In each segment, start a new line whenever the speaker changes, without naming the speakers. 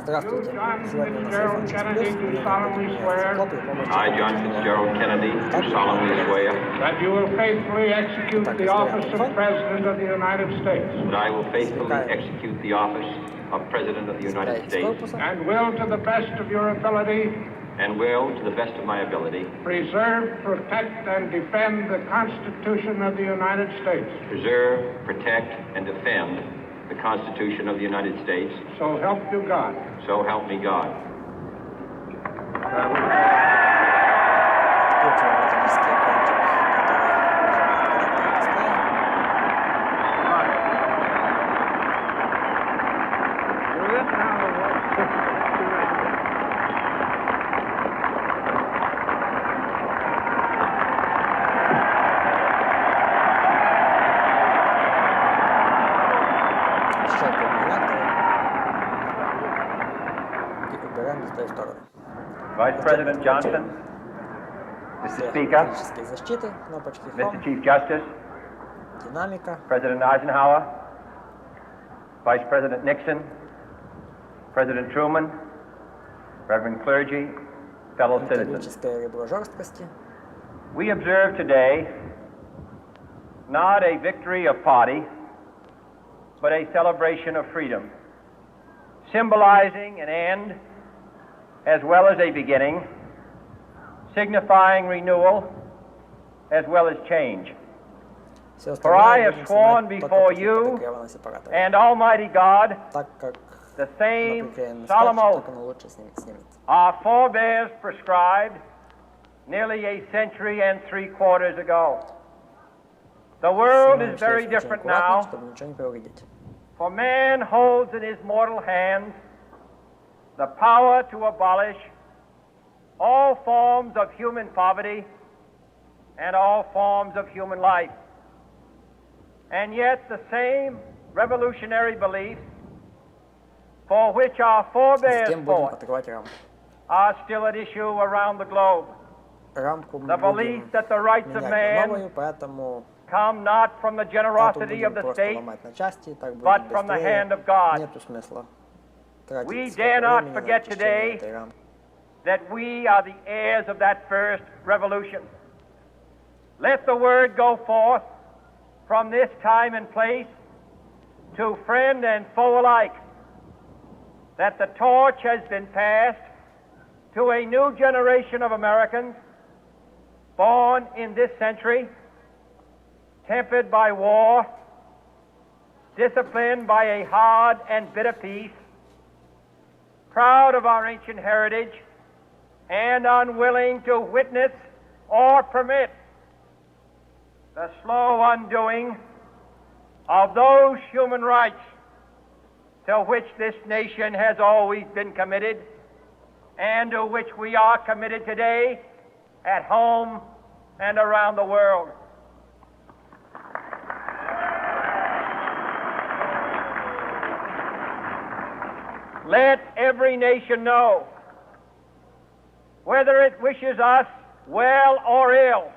Здравствуйте. Сегодня у нас iPhone 6 Plus.
I, John Fitzgerald Kennedy, do solemnly swear
that you will faithfully execute the office of President of the United States.
that I will faithfully execute the office of President of the United States
And will, to the best of your ability,
and will, to the best of my ability,
preserve, protect, and defend the Constitution of the United States.
preserve, protect, and defend the Constitution of the United States.
So help you God.
So help me God.
Vice President Johnson, Mr. Speaker,
защиты, кнопочки
Mr.
Home,
Chief Justice,
динамика,
President Eisenhower, Vice President Nixon, President Truman, Reverend clergy, fellow citizens.
металлическое ребро жесткости.
We observe today not a victory of party, but a celebration of freedom, symbolizing an end as well as a beginning, signifying renewal as well as change. For I have sworn before you and Almighty God the same solemn oath our forebears prescribed nearly a century and 3/4 ago. The world is very different now, for man holds in his mortal hands the power to abolish all forms of human poverty and all forms of human life. And yet the same revolutionary beliefs for which our forebears fought are still at issue around the globe. The belief that the rights of man come not from the generosity of the state, but from the hand of God. We dare not forget today that we are the heirs of that first revolution. Let the word go forth from this time and place to friend and foe alike that the torch has been passed to a new generation of Americans born in this century, tempered by war, disciplined by a hard and bitter peace, proud of our ancient heritage, and unwilling to witness or permit the slow undoing of those human rights to which this nation has always been committed and to which we are committed today at home and around the world. Let every nation know, whether it wishes us well or ill,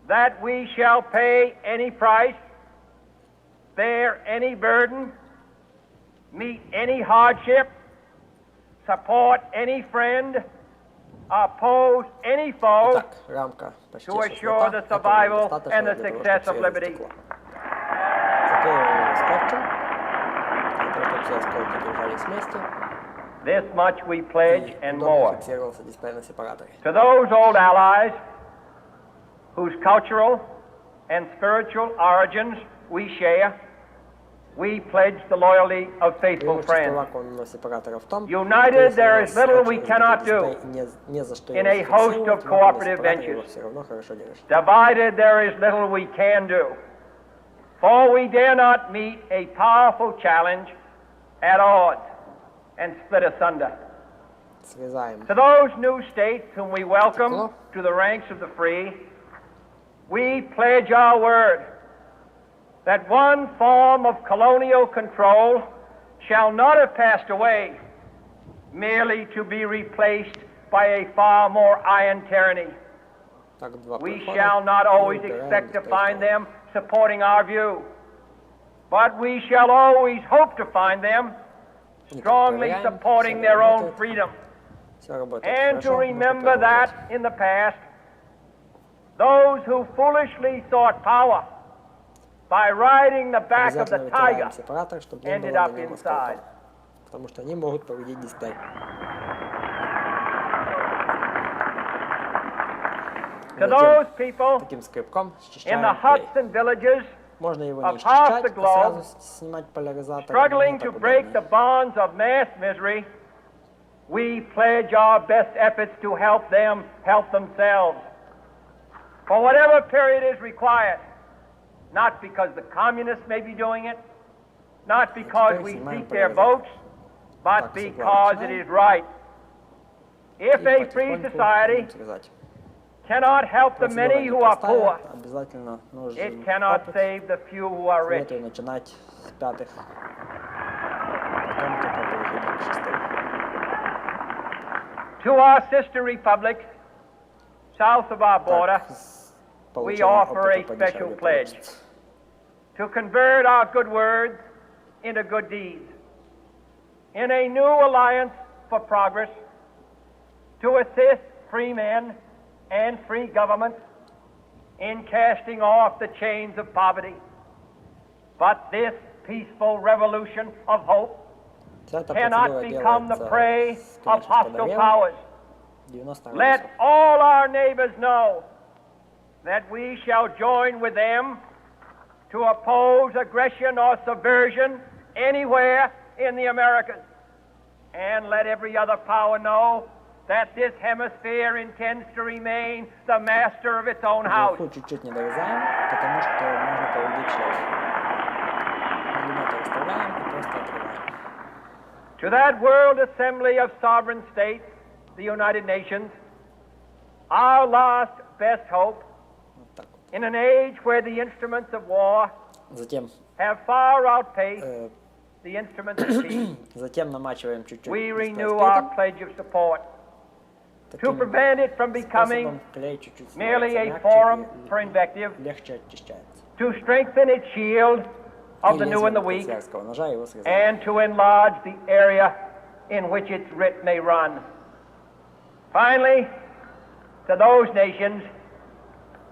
that we shall pay any price, bear any burden, meet any hardship, support any friend, oppose any foe, to assure the survival and the success of liberty. This much we pledge and more. To those old allies whose cultural and spiritual origins we share, we pledge the loyalty of faithful friends. United, there is little we cannot do in a host of cooperative ventures. Divided, there is little we can do, for we dare not meet a powerful challenge at odds and split asunder. To those new states whom we welcome to the ranks of the free, we pledge our word that one form of colonial control shall not have passed away, merely to be replaced by a far more iron tyranny. We shall not always expect to find them supporting our view, but we shall always hope to find them strongly supporting their own freedom. And to remember that in the past, those who foolishly sought power by riding the back of the tiger ended up inside.
Потому что они могут повредить дисплей.
To those people
Таким скребком
in the huts and villages
можно его
of
не
half the
счищать, а
globe,
сразу снимать поляризатор.
struggling to break the bonds of mass misery, we pledge our best efforts to help them help themselves. For whatever period is required, not because the communists may be doing it, not because we seek their votes, but because it is right. If a free society cannot help the many who are poor, it cannot save the few who are rich. To our sister republics, south of our border, we offer a special pledge to convert our good words into good deeds, in a new alliance for progress, to assist free men and free governments in casting off the chains of poverty. But this peaceful revolution of hope cannot become the prey of hostile powers. Let all our neighbors know that we shall join with them to oppose aggression or subversion anywhere in the Americas. And let every other power know that this hemisphere intends to remain the master of its own house.
Чуть-чуть не дорезаем, потому что можно повредить шлейф. Миллиметр оставляем и просто отрываем.
To that World Assembly of Sovereign States, the United Nations, our last best hope, in an age where the instruments of war
Затем
have far outpaced the instruments of peace,
затем намачиваем чуть-чуть.
we renew our pledge of support to prevent it from becoming merely a forum for invective, to strengthen its shield of the new and the weak, and to enlarge the area in which its writ may run. Finally, to those nations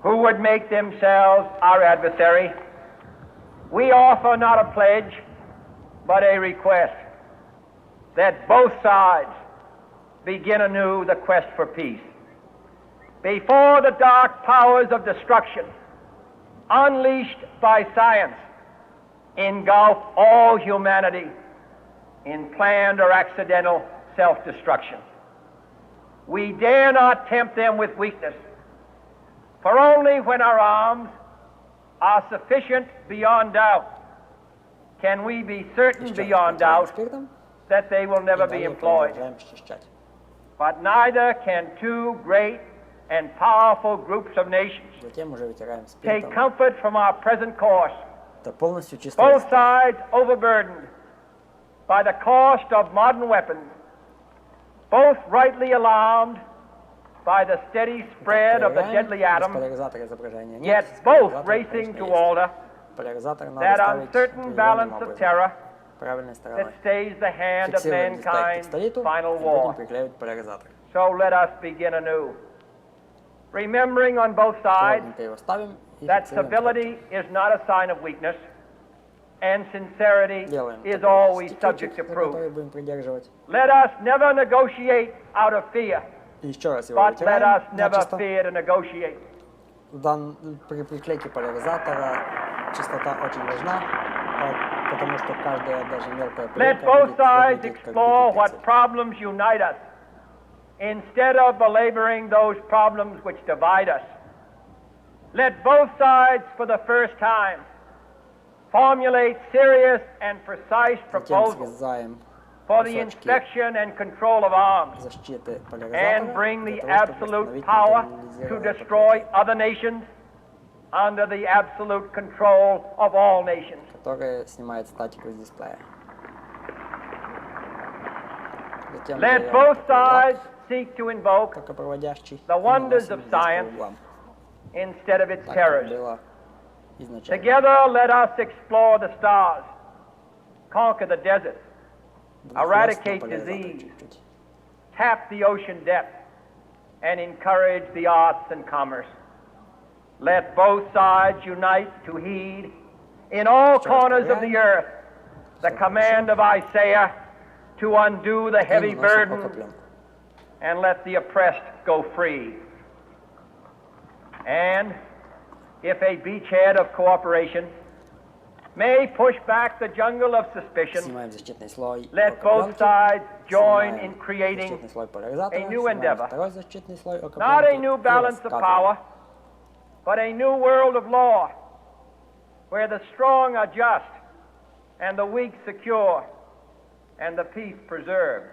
who would make themselves our adversary, we offer not a pledge, but a request that both sides begin anew the quest for peace. Before the dark powers of destruction, unleashed by science, engulf all humanity in planned or accidental self-destruction, we dare not tempt them with weakness, for only when our arms are sufficient beyond doubt can we be certain beyond doubt that they will never be employed. But neither can two great and powerful groups of nations take comfort from our present course, both sides overburdened by the cost of modern weapons, both rightly alarmed by the steady spread of the deadly atom, yet both racing to alter that uncertain balance of terror that stays the hand of mankind's final war. So let us begin anew, remembering on both sides that civility is not a sign of weakness, and sincerity is always subject to proof. Let us never negotiate out of fear, but let us never fear to negotiate.
При приклейке поляризатора частота очень важна, потому что каждая даже мелкая
Let
пылинка
both
будет
sides
выглядеть как
explore
битый
what
пиксель.
problems unite us, instead of belaboring those problems which divide us. Let both sides, for the first time, formulate serious and precise
Затем
proposals
срезаем
for the
кусочки
inspection and control of arms,
защиты
and
поляризатора
bring
для
the
того, чтобы
absolute
установить
power to
нейтрализированное
destroy
покрытие,
other nations under the absolute control of all nations.
которое снимает статику с дисплея. Затем
Let
берем
both
такой лак,
sides seek to invoke
токопроводящий,
the
и
wonders
наносим
of
здесь по
science
углам.
instead of its
Так, как
terrors.
было изначально.
Together, let us explore the stars, conquer the desert, eradicate disease, tap the ocean depth, and encourage the arts and commerce. Let both sides unite to heed in all corners of the earth the command of Isaiah to undo the heavy burden and let the oppressed go free. And if a beachhead of cooperation may push back the jungle of suspicion, let both sides join in creating a new endeavor, not a new balance of power, but a new world of law, where the strong are just, and the weak secure, and the peace preserved.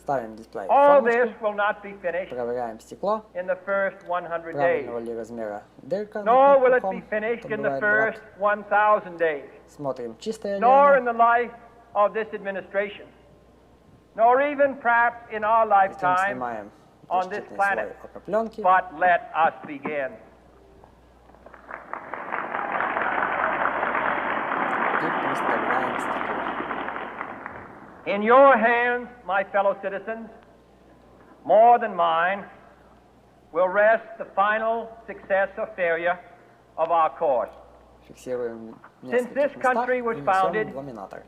Ставим дисплей
All
в
this
формочку,
will not be finished
проверяем стекло,
in the first 100 days,
правильного ли размера дырка
nor will
над
it be
пухом,
finished
то
in the
бывает
first 1,000 days,
смотрим чистое ли
nor in
оно,
the life of this administration, nor even perhaps in our
затем
lifetime
снимаем
on this
защитный слой
planet.
окопленки,
But let us begin.
и представляем стекло.
In your hands, my fellow citizens, more than mine, will rest the final success or failure of our course.
Фиксируем в
Since this
нескольких местах
country
и
was
несем
founded,
ламинатор.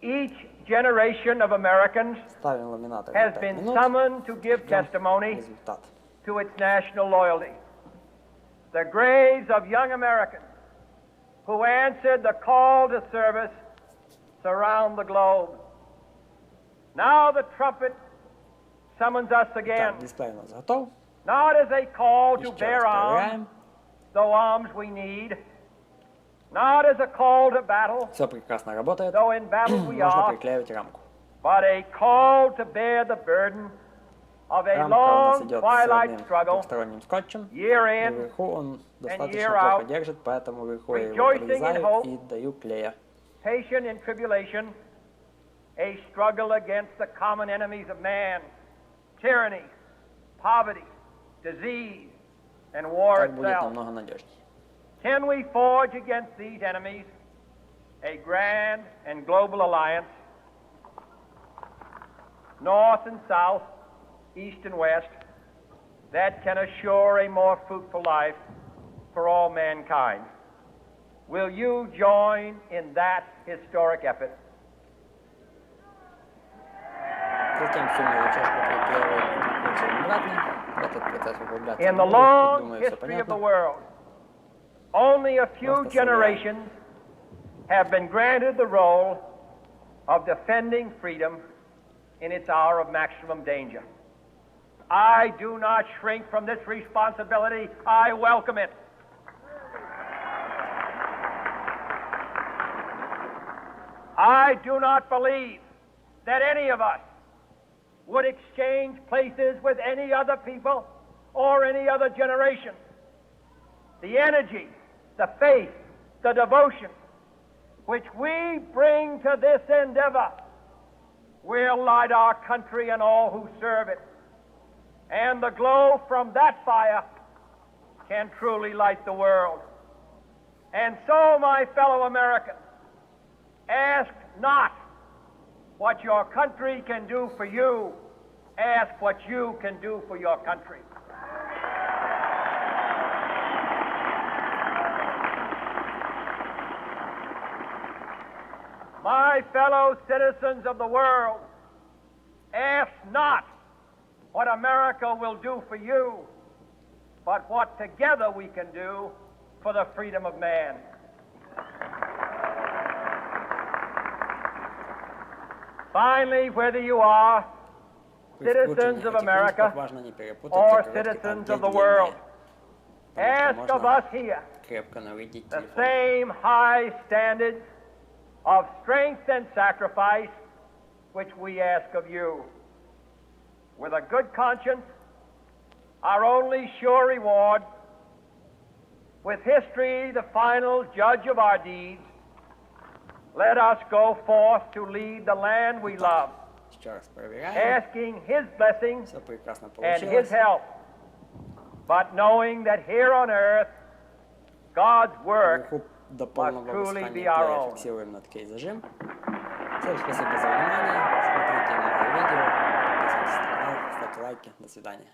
each generation of Americans
Ставим ламинатор
has
на 5
been
минут,
summoned to give
ждем
testimony
результат.
to its national loyalty. The graves of young Americans who answered the call to service surround the globe. Now the trumpet summons us again,
Так, дисплей у нас готов.
not as a call to
Еще
bear
раз
arms,
проверяем.
though arms we need, not as a call to battle,
Все прекрасно работает.
though in battle we
Можно
are,
приклеивать рамку.
but a call to bear the burden of a
Рамка у нас
long
идет с
twilight
одним
struggle,
двухсторонним скотчем.
year in,
Вверху он достаточно
year
плохо
out,
держит, поэтому вверху я его
rejoicing in
подрезаю
hope,
и даю клея.
patient in tribulation, a struggle against the common enemies of man, tyranny, poverty, disease, and war
Так будет
itself.
намного надежнее.
Can we forge against these enemies a grand and global alliance, north and south, east and west, that can assure a more fruitful life for all mankind? Will you join in that historic effort?
Затем всю мелочежку приклеиваем и прикручиваем обратно. В этот процесс углубляться
In
не
the
буду,
long
думаю, все
history of the
понятно.
world, only a few
Просто
generations have been granted the role of defending freedom in its hour of maximum danger. I do not shrink from this responsibility. I welcome it. I do not believe that any of us would exchange places with any other people or any other generation. The energy, the faith, the devotion which we bring to this endeavor will light our country and all who serve it. And the glow from that fire can truly light the world. And so, my fellow Americans, ask not what your country can do for you. Ask what you can do for your country. My fellow citizens of the world, ask not what America will do for you, but what together we can do for the freedom of man. Finally, whether you are citizens of America or citizens of the world, ask of us here the same high standards of strength and sacrifice which we ask of you. With a good conscience, our only sure reward, with history the final judge of our deeds, let us go forth to lead the land we love, asking His blessing and His help, but knowing that here on earth, God's work
До полного
truly be
высыхания
our
клея
own.
фиксируем на ткань зажим. Всем спасибо за внимание. Смотрите новые видео. Подписывайтесь на канал, ставьте лайки. До свидания.